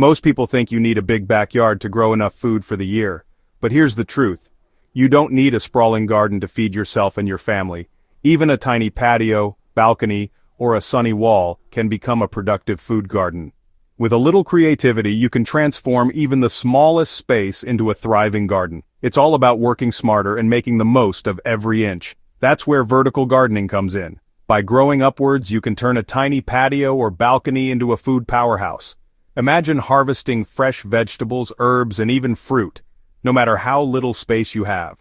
Most people think you need a big backyard to grow enough food for the year. But here's the truth. You don't need a sprawling garden to feed yourself and your family. Even a tiny patio, balcony, or a sunny wall can become a productive food garden. With a little creativity, you can transform even the smallest space into a thriving garden. It's all about working smarter and making the most of every inch. That's where vertical gardening comes in. By growing upwards, you can turn a tiny patio or balcony into a food powerhouse. Imagine harvesting fresh vegetables, herbs, and even fruit, no matter how little space you have.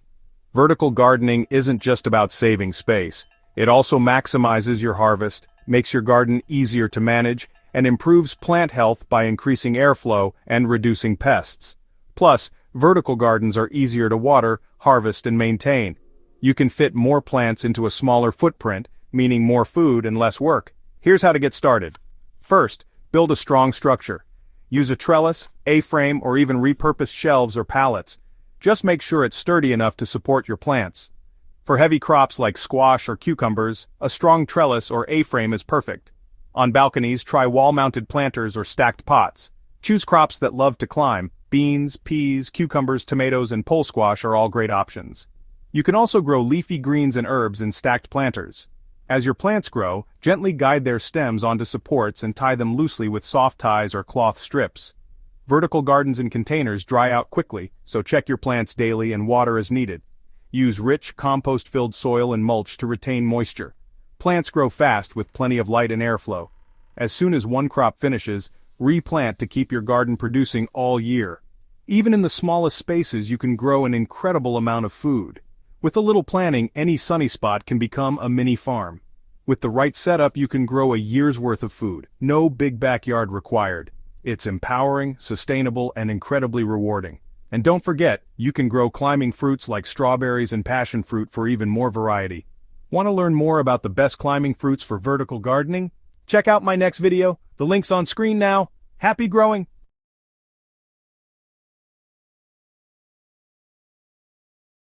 Vertical gardening isn't just about saving space. It also maximizes your harvest, makes your garden easier to manage, and improves plant health by increasing airflow and reducing pests. Plus, vertical gardens are easier to water, harvest, and maintain. You can fit more plants into a smaller footprint, meaning more food and less work. Here's how to get started. First, build a strong structure. Use a trellis, A-frame, or even repurposed shelves or pallets. Just make sure it's sturdy enough to support your plants. For heavy crops like squash or cucumbers, a strong trellis or A-frame is perfect. On balconies, try wall-mounted planters or stacked pots. Choose crops that love to climb. Beans, peas, cucumbers, tomatoes, and pole squash are all great options. You can also grow leafy greens and herbs in stacked planters. As your plants grow, gently guide their stems onto supports and tie them loosely with soft ties or cloth strips. Vertical gardens in containers dry out quickly, so check your plants daily and water as needed. Use rich, compost-filled soil and mulch to retain moisture. Plants grow fast with plenty of light and airflow. As soon as one crop finishes, replant to keep your garden producing all year. Even in the smallest spaces, you can grow an incredible amount of food. With a little planning, any sunny spot can become a mini farm. With the right setup, you can grow a year's worth of food. No big backyard required. It's empowering, sustainable, and incredibly rewarding. And don't forget, you can grow climbing fruits like strawberries and passion fruit for even more variety. Want to learn more about the best climbing fruits for vertical gardening? Check out my next video. The link's on screen now. Happy growing!